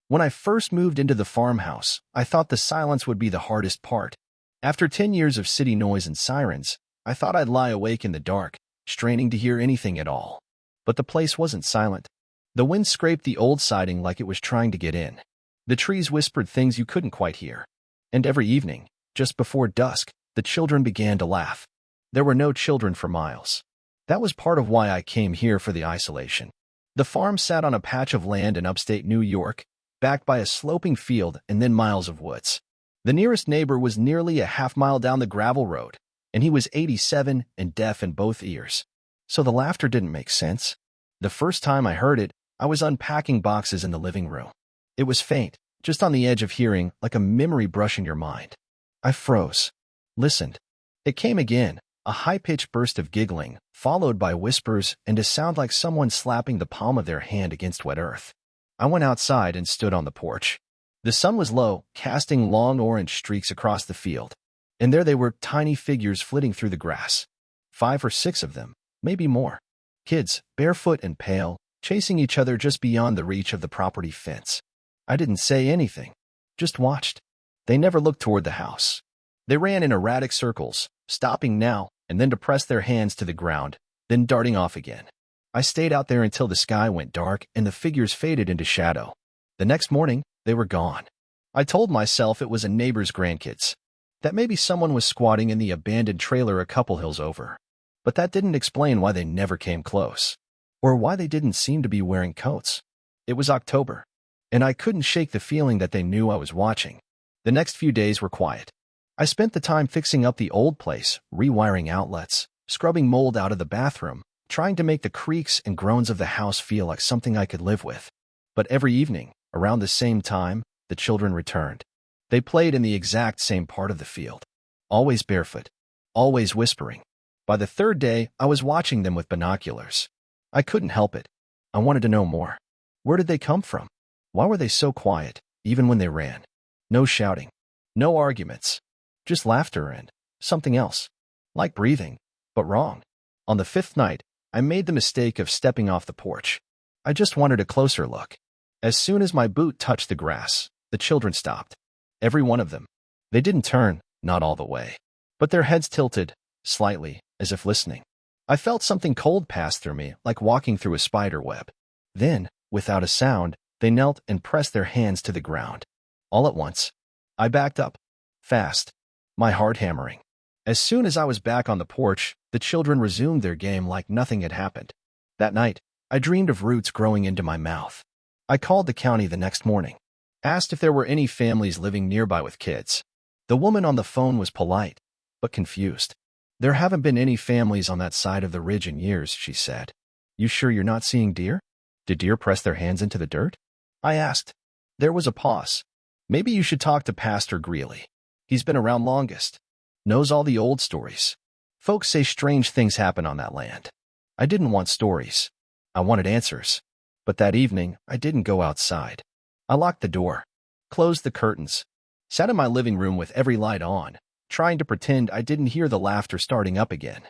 When I first moved into the farmhouse, I thought the silence would be the hardest part. After 10 years of city noise and sirens, I thought I'd lie awake in the dark, straining to hear anything at all. But the place wasn't silent. The wind scraped the old siding like it was trying to get in. The trees whispered things you couldn't quite hear. And every evening, just before dusk, the children began to laugh. There were no children for miles. That was part of why I came here for the isolation. The farm sat on a patch of land in upstate New York, backed by a sloping field and then miles of woods. The nearest neighbor was nearly a half-mile down the gravel road, and he was 87 and deaf in both ears. So the laughter didn't make sense. The first time I heard it, I was unpacking boxes in the living room. It was faint, just on the edge of hearing, like a memory brush in your mind. I froze. Listened. It came again, a high-pitched burst of giggling, followed by whispers and a sound like someone slapping the palm of their hand against wet earth. I went outside and stood on the porch. The sun was low, casting long orange streaks across the field. And there they were, tiny figures flitting through the grass. 5 or 6 of them, maybe more. Kids, barefoot and pale, chasing each other just beyond the reach of the property fence. I didn't say anything, just watched. They never looked toward the house. They ran in erratic circles, stopping now and then to press their hands to the ground, then darting off again. I stayed out there until the sky went dark and the figures faded into shadow. The next morning, they were gone. I told myself it was a neighbor's grandkids, that maybe someone was squatting in the abandoned trailer a couple hills over. But that didn't explain why they never came close, or why they didn't seem to be wearing coats. It was October, and I couldn't shake the feeling that they knew I was watching. The next few days were quiet. I spent the time fixing up the old place, rewiring outlets, scrubbing mold out of the bathroom, trying to make the creaks and groans of the house feel like something I could live with. But every evening, around the same time, the children returned. They played in the exact same part of the field. Always barefoot. Always whispering. By the third day, I was watching them with binoculars. I couldn't help it. I wanted to know more. Where did they come from? Why were they so quiet, even when they ran? No shouting. No arguments. Just laughter and something else. Like breathing, but wrong. On the 5th night, I made the mistake of stepping off the porch. I just wanted a closer look. As soon as my boot touched the grass, the children stopped. Every one of them. They didn't turn, not all the way. But their heads tilted, slightly, as if listening. I felt something cold pass through me, like walking through a spider web. Then, without a sound, they knelt and pressed their hands to the ground. All at once, I backed up. Fast. My heart hammering. As soon as I was back on the porch, the children resumed their game like nothing had happened. That night, I dreamed of roots growing into my mouth. I called the county the next morning. Asked if there were any families living nearby with kids. The woman on the phone was polite, but confused. There haven't been any families on that side of the ridge in years, she said. You sure you're not seeing deer? Did deer press their hands into the dirt? I asked. There was a pause. Maybe you should talk to Pastor Greeley. He's been around longest. Knows all the old stories. Folks say strange things happen on that land. I didn't want stories. I wanted answers. But that evening, I didn't go outside. I locked the door, closed the curtains, sat in my living room with every light on, trying to pretend I didn't hear the laughter starting up again.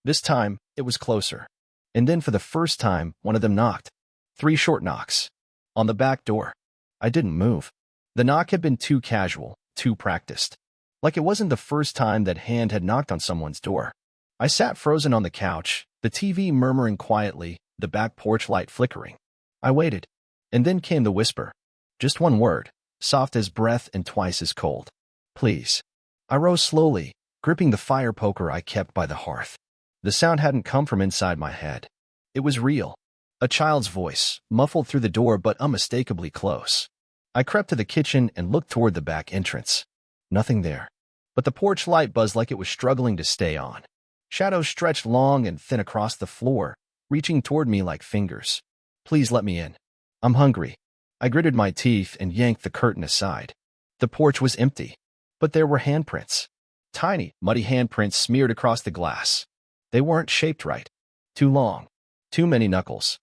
This time, it was closer. And then for the first time, one of them knocked. 3 short knocks. On the back door. I didn't move. The knock had been too casual, too practiced. Like it wasn't the first time that hand had knocked on someone's door. I sat frozen on the couch, the TV murmuring quietly, the back porch light flickering. I waited. And then came the whisper. Just one word, soft as breath and twice as cold. Please. I rose slowly, gripping the fire poker I kept by the hearth. The sound hadn't come from inside my head. It was real. A child's voice, muffled through the door but unmistakably close. I crept to the kitchen and looked toward the back entrance. Nothing there. But the porch light buzzed like it was struggling to stay on. Shadows stretched long and thin across the floor, reaching toward me like fingers. Please let me in. I'm hungry. I gritted my teeth and yanked the curtain aside. The porch was empty. But there were handprints. Tiny, muddy handprints smeared across the glass. They weren't shaped right. Too long. Too many knuckles.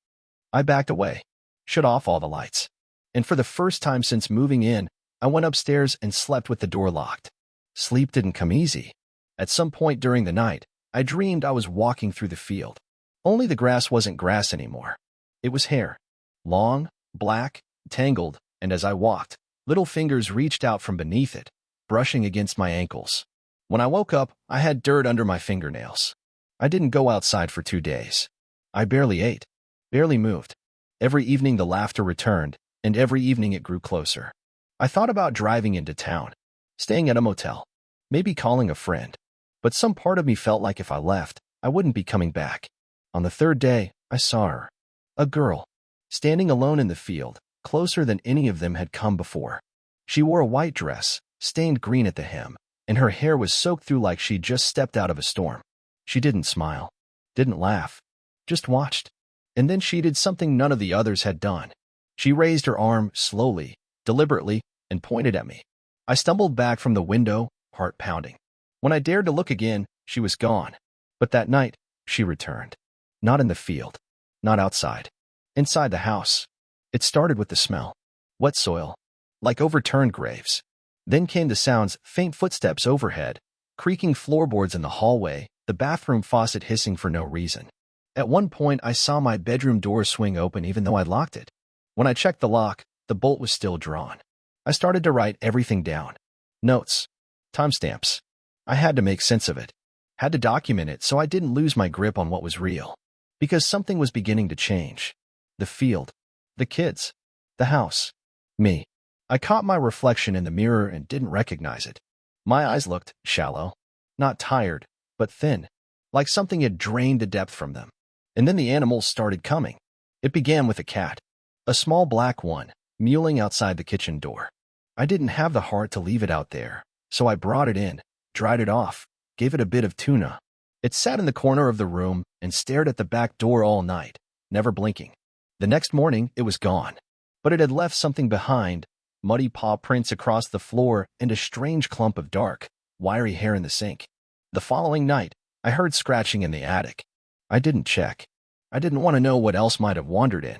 I backed away. Shut off all the lights. And for the first time since moving in, I went upstairs and slept with the door locked. Sleep didn't come easy. At some point during the night, I dreamed I was walking through the field. Only the grass wasn't grass anymore. It was hair. Long, black, tangled, and as I walked, little fingers reached out from beneath it, brushing against my ankles. When I woke up, I had dirt under my fingernails. I didn't go outside for 2 days. I barely ate, barely moved. Every evening the laughter returned, and every evening it grew closer. I thought about driving into town, staying at a motel, maybe calling a friend. But some part of me felt like if I left, I wouldn't be coming back. On the third day, I saw her. A girl, standing alone in the field, closer than any of them had come before. She wore a white dress, stained green at the hem, and her hair was soaked through like she'd just stepped out of a storm. She didn't smile, didn't laugh, just watched. And then she did something none of the others had done. She raised her arm slowly, deliberately, and pointed at me. I stumbled back from the window, heart pounding. When I dared to look again, she was gone. But that night, she returned. Not in the field, not outside, inside the house. It started with the smell. Wet soil, like overturned graves. Then came the sounds, faint footsteps overhead, creaking floorboards in the hallway, the bathroom faucet hissing for no reason. At one point, I saw my bedroom door swing open even though I'd locked it. When I checked the lock, the bolt was still drawn. I started to write everything down. Notes, timestamps. I had to make sense of it. Had to document it so I didn't lose my grip on what was real. Because something was beginning to change. The field, the kids, the house, me. I caught my reflection in the mirror and didn't recognize it. My eyes looked shallow, not tired, but thin, like something had drained the depth from them. And then the animals started coming. It began with a cat, a small black one, mewling outside the kitchen door. I didn't have the heart to leave it out there, so I brought it in, dried it off, gave it a bit of tuna. It sat in the corner of the room and stared at the back door all night, never blinking. The next morning, it was gone. But it had left something behind, muddy paw prints across the floor and a strange clump of dark, wiry hair in the sink. The following night, I heard scratching in the attic. I didn't check. I didn't want to know what else might have wandered in.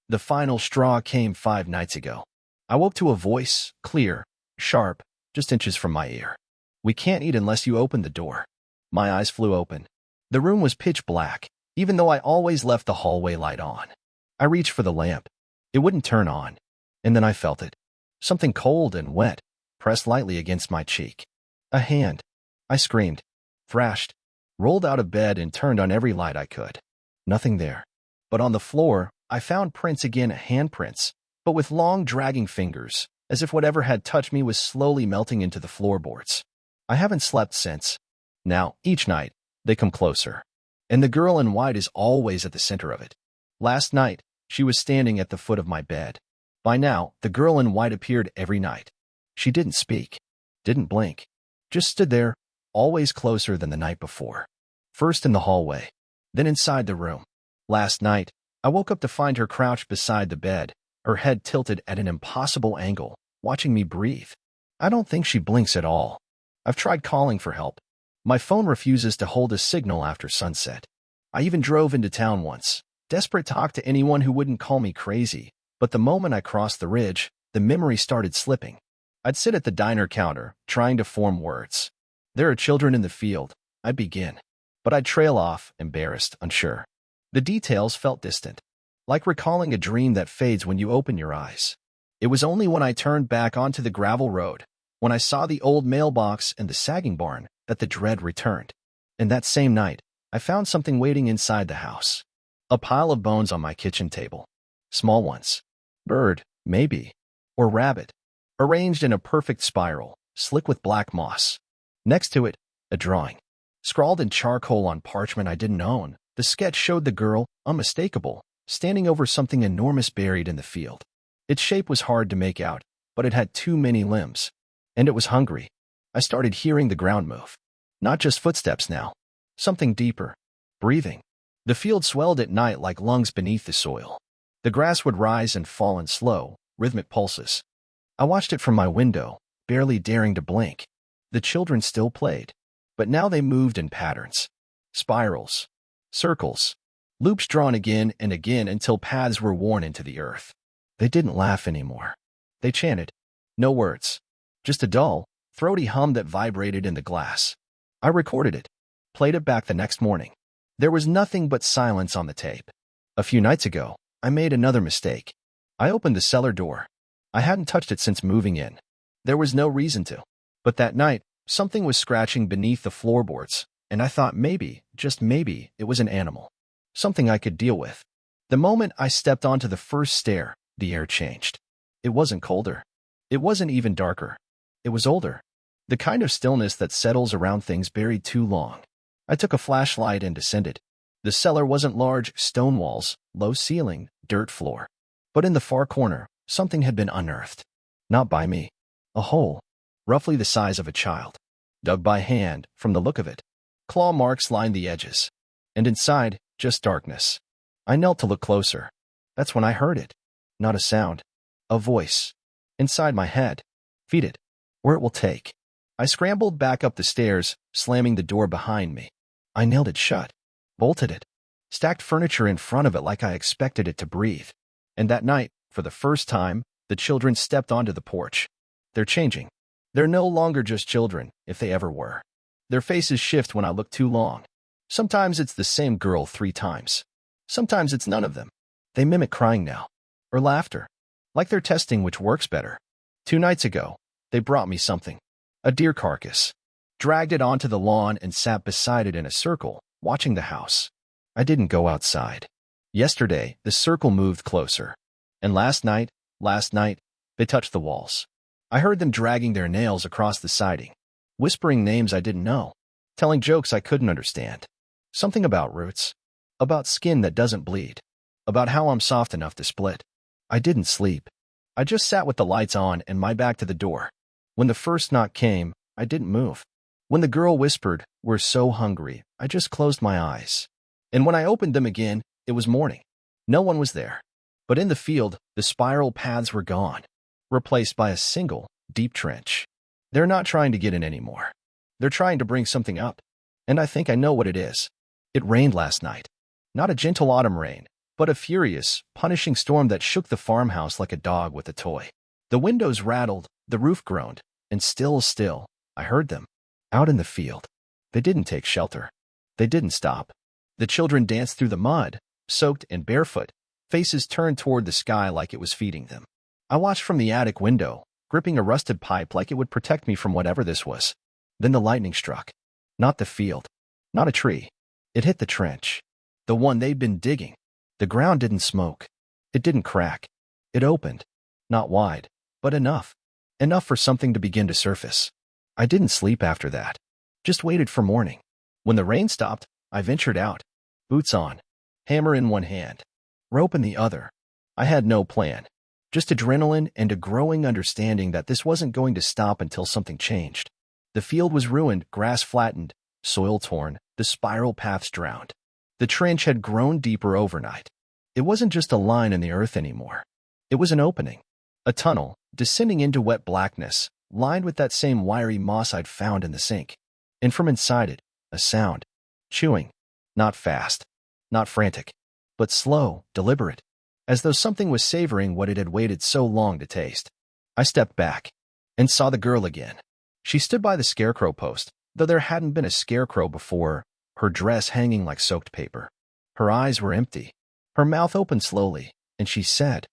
The final straw came 5 nights ago. I woke to a voice, clear, sharp, just inches from my ear. We can't eat unless you open the door. My eyes flew open. The room was pitch black, even though I always left the hallway light on. I reached for the lamp. It wouldn't turn on. And then I felt it. Something cold and wet, pressed lightly against my cheek. A hand. I screamed, thrashed, rolled out of bed and turned on every light I could. Nothing there. But on the floor, I found prints again, handprints, but with long dragging fingers, as if whatever had touched me was slowly melting into the floorboards. I haven't slept since. Now, each night, they come closer. And the girl in white is always at the center of it. Last night, she was standing at the foot of my bed. By now, the girl in white appeared every night. She didn't speak, didn't blink, just stood there, always closer than the night before. First in the hallway, then inside the room. Last night, I woke up to find her crouched beside the bed, her head tilted at an impossible angle, watching me breathe. I don't think she blinks at all. I've tried calling for help. My phone refuses to hold a signal after sunset. I even drove into town once, desperate to talk to anyone who wouldn't call me crazy, but the moment I crossed the ridge, the memory started slipping. I'd sit at the diner counter, trying to form words. There are children in the field, I'd begin. But I'd trail off, embarrassed, unsure. The details felt distant, like recalling a dream that fades when you open your eyes. It was only when I turned back onto the gravel road, when I saw the old mailbox and the sagging barn, that the dread returned. And that same night, I found something waiting inside the house. A pile of bones on my kitchen table. Small ones. Bird, maybe. Or rabbit. Arranged in a perfect spiral, slick with black moss. Next to it, a drawing. Scrawled in charcoal on parchment I didn't own, the sketch showed the girl, unmistakable, standing over something enormous buried in the field. Its shape was hard to make out, but it had too many limbs. And it was hungry. I started hearing the ground move. Not just footsteps now. Something deeper. Breathing. The field swelled at night like lungs beneath the soil. The grass would rise and fall in slow, rhythmic pulses. I watched it from my window, barely daring to blink. The children still played, but now they moved in patterns. Spirals. Circles. Loops drawn again and again until paths were worn into the earth. They didn't laugh anymore. They chanted. No words. Just a dull, throaty hum that vibrated in the glass. I recorded it. Played it back the next morning. There was nothing but silence on the tape. A few nights ago, I made another mistake. I opened the cellar door. I hadn't touched it since moving in. There was no reason to. But that night, something was scratching beneath the floorboards, and I thought maybe, just maybe, it was an animal. Something I could deal with. The moment I stepped onto the first stair, the air changed. It wasn't colder. It wasn't even darker. It was older. The kind of stillness that settles around things buried too long. I took a flashlight and descended. The cellar wasn't large, stone walls, low ceiling, dirt floor. But in the far corner, something had been unearthed. Not by me. A hole, roughly the size of a child. Dug by hand, from the look of it. Claw marks lined the edges. And inside, just darkness. I knelt to look closer. That's when I heard it. Not a sound. A voice. Inside my head. Feed it. Where it will take. I scrambled back up the stairs, slamming the door behind me. I nailed it shut. Bolted it. Stacked furniture in front of it like I expected it to breathe. And that night, for the first time, the children stepped onto the porch. They're changing. They're no longer just children, if they ever were. Their faces shift when I look too long. Sometimes it's the same girl 3 times. Sometimes it's none of them. They mimic crying now. Or laughter. Like they're testing which works better. 2 nights ago, they brought me something. A deer carcass. Dragged it onto the lawn and sat beside it in a circle, watching the house. I didn't go outside. Yesterday, the circle moved closer. And last night, they touched the walls. I heard them dragging their nails across the siding, whispering names I didn't know, telling jokes I couldn't understand. Something about roots, about skin that doesn't bleed, about how I'm soft enough to split. I didn't sleep. I just sat with the lights on and my back to the door. When the first knock came, I didn't move. When the girl whispered, "We're so hungry," I just closed my eyes. And when I opened them again, it was morning. No one was there. But in the field, the spiral paths were gone, replaced by a single, deep trench. They're not trying to get in anymore. They're trying to bring something up. And I think I know what it is. It rained last night. Not a gentle autumn rain, but a furious, punishing storm that shook the farmhouse like a dog with a toy. The windows rattled, the roof groaned, and still, I heard them. Out in the field. They didn't take shelter. They didn't stop. The children danced through the mud, soaked and barefoot, faces turned toward the sky like it was feeding them. I watched from the attic window, gripping a rusted pipe like it would protect me from whatever this was. Then the lightning struck. Not the field. Not a tree. It hit the trench. The one they'd been digging. The ground didn't smoke. It didn't crack. It opened. Not wide, but enough. Enough for something to begin to surface. I didn't sleep after that. Just waited for morning. When the rain stopped, I ventured out. Boots on. Hammer in one hand. Rope in the other. I had no plan. Just adrenaline and a growing understanding that this wasn't going to stop until something changed. The field was ruined, grass flattened, soil torn, the spiral paths drowned. The trench had grown deeper overnight. It wasn't just a line in the earth anymore. It was an opening. A tunnel, descending into wet blackness, lined with that same wiry moss I'd found in the sink. And from inside it, a sound. Chewing. Not fast. Not frantic. But slow, deliberate. As though something was savoring what it had waited so long to taste. I stepped back. And saw the girl again. She stood by the scarecrow post, though there hadn't been a scarecrow before, her dress hanging like soaked paper. Her eyes were empty. Her mouth opened slowly, and she said,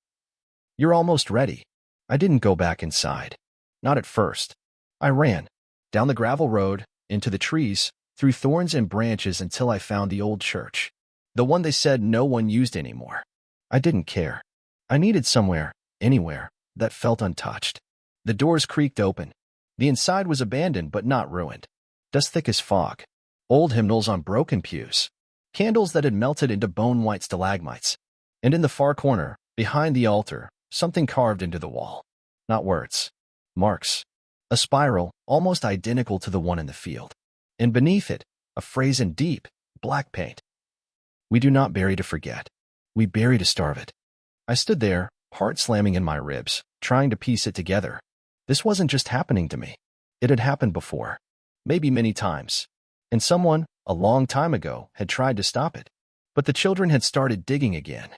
"You're almost ready." I didn't go back inside. Not at first. I ran. Down the gravel road, into the trees, through thorns and branches until I found the old church. The one they said no one used anymore. I didn't care. I needed somewhere, anywhere, that felt untouched. The doors creaked open. The inside was abandoned but not ruined. Dust thick as fog. Old hymnals on broken pews. Candles that had melted into bone-white stalagmites. And in the far corner, behind the altar, something carved into the wall. Not words. Marks. A spiral, almost identical to the one in the field. And beneath it, a phrase in deep, black paint. "We do not bury to forget. We bury to starve it." I stood there, heart slamming in my ribs, trying to piece it together. This wasn't just happening to me. It had happened before. Maybe many times. And someone, a long time ago, had tried to stop it. But the children had started digging again.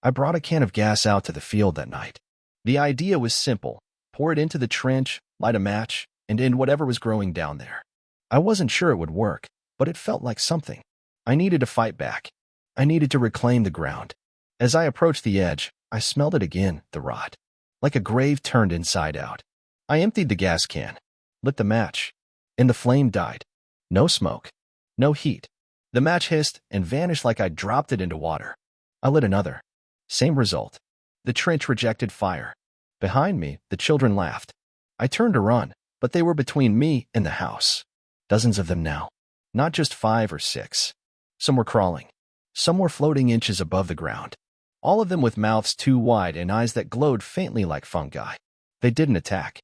I brought a can of gas out to the field that night. The idea was simple. Pour it into the trench, light a match, and end whatever was growing down there. I wasn't sure it would work, but it felt like something. I needed to fight back. I needed to reclaim the ground. As I approached the edge, I smelled it again, the rot. like a grave turned inside out. I emptied the gas can, lit the match, and the flame died. No smoke, no heat. The match hissed and vanished like I'd dropped it into water. I lit another. Same result. The trench rejected fire. Behind me, the children laughed. I turned to run, but they were between me and the house. Dozens of them now. Not just 5 or 6. Some were crawling. Some were floating inches above the ground. All of them with mouths too wide and eyes that glowed faintly like fungi. They didn't attack.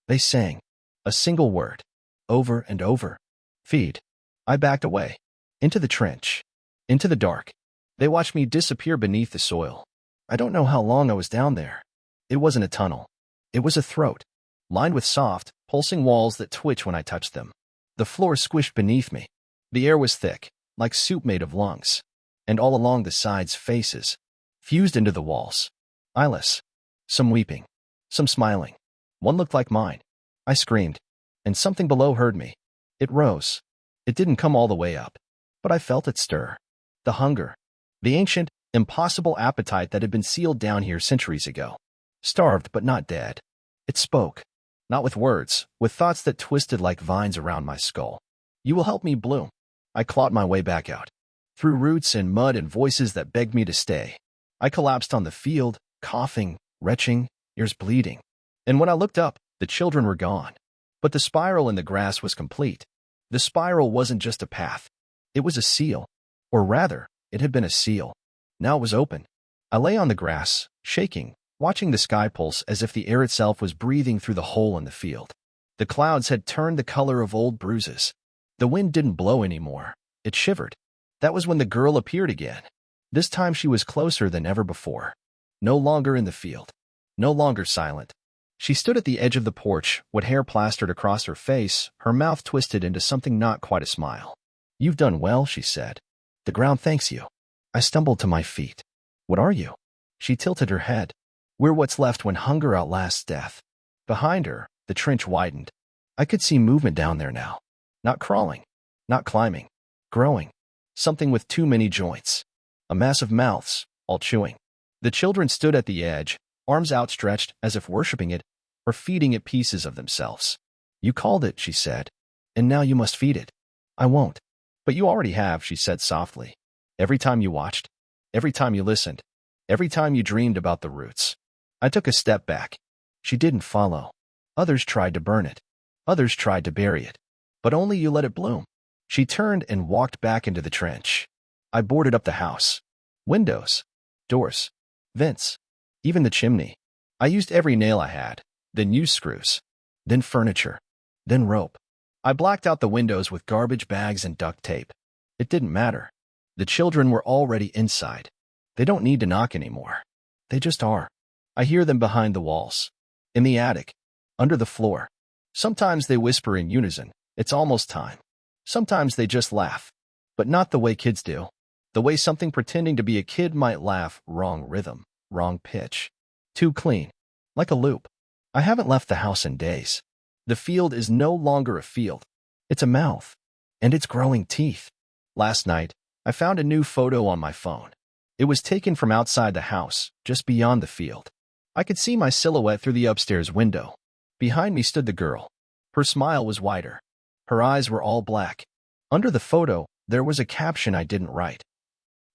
They sang. A single word. Over and over. Feed. I backed away. Into the trench. Into the dark. They watched me disappear beneath the soil. I don't know how long I was down there. It wasn't a tunnel. It was a throat, lined with soft, pulsing walls that twitch when I touched them. The floor squished beneath me. The air was thick, like soup made of lungs. And all along the sides, faces, fused into the walls. Eyeless. Some weeping. Some smiling. One looked like mine. I screamed, and something below heard me. It rose. It didn't come all the way up, but I felt it stir. The hunger. The ancient, impossible appetite that had been sealed down here centuries ago. Starved but not dead. It spoke. Not with words, with thoughts that twisted like vines around my skull. You will help me bloom. I clawed my way back out. Through roots and mud and voices that begged me to stay. I collapsed on the field, coughing, retching, ears bleeding. And when I looked up, the children were gone. But the spiral in the grass was complete. The spiral wasn't just a path. It was a seal. Or rather, it had been a seal. Now it was open. I lay on the grass, shaking, watching the sky pulse as if the air itself was breathing through the hole in the field. The clouds had turned the color of old bruises. The wind didn't blow anymore. It shivered. That was when the girl appeared again. This time she was closer than ever before. No longer in the field. No longer silent. She stood at the edge of the porch, with hair plastered across her face, her mouth twisted into something not quite a smile. "You've done well," she said. "The ground thanks you." I stumbled to my feet. "What are you?" She tilted her head. "We're what's left when hunger outlasts death." Behind her, the trench widened. I could see movement down there now. Not crawling. Not climbing. Growing. Something with too many joints. A mass of mouths, all chewing. The children stood at the edge, arms outstretched as if worshipping it, or feeding it pieces of themselves. "You called it," she said, "and now you must feed it." "I won't." "But you already have," she said softly. "Every time you watched. Every time you listened. Every time you dreamed about the roots." I took a step back. She didn't follow. Others tried to burn it. Others tried to bury it. But only you let it bloom. She turned and walked back into the trench. I boarded up the house. Windows. Doors. Vents. Even the chimney. I used every nail I had. Then used screws. Then furniture. Then rope. I blacked out the windows with garbage bags and duct tape. It didn't matter. The children were already inside. They don't need to knock anymore. They just are. I hear them behind the walls. In the attic. Under the floor. Sometimes they whisper in unison, "It's almost time." Sometimes they just laugh. But not the way kids do. The way something pretending to be a kid might laugh. Wrong rhythm. Wrong pitch. Too clean. Like a loop. I haven't left the house in days. The field is no longer a field. It's a mouth. And it's growing teeth. Last night, I found a new photo on my phone. It was taken from outside the house, just beyond the field. I could see my silhouette through the upstairs window. Behind me stood the girl. Her smile was wider. Her eyes were all black. Under the photo, there was a caption I didn't write.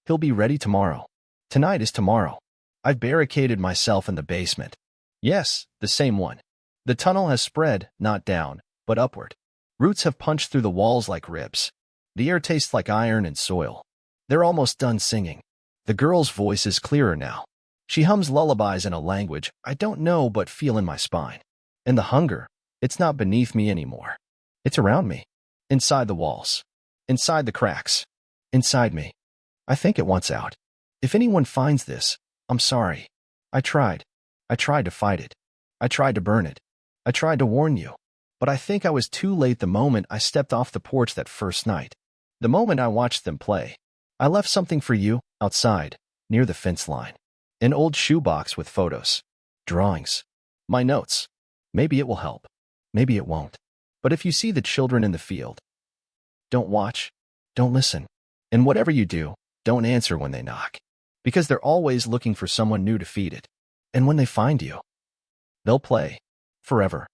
"He'll be ready tomorrow. Tonight is tomorrow." I've barricaded myself in the basement. Yes, the same one. The tunnel has spread, not down, but upward. Roots have punched through the walls like ribs. The air tastes like iron and soil. They're almost done singing. The girl's voice is clearer now. She hums lullabies in a language I don't know but feel in my spine. And the hunger, it's not beneath me anymore. It's around me. Inside the walls. Inside the cracks. Inside me. I think it wants out. If anyone finds this, I'm sorry. I tried. I tried to fight it. I tried to burn it. I tried to warn you. But I think I was too late the moment I stepped off the porch that first night. The moment I watched them play. I left something for you, outside, near the fence line. An old shoebox with photos. Drawings. My notes. Maybe it will help. Maybe it won't. But if you see the children in the field, don't watch. Don't listen. And whatever you do, don't answer when they knock. Because they're always looking for someone new to feed it. And when they find you, They'll play forever.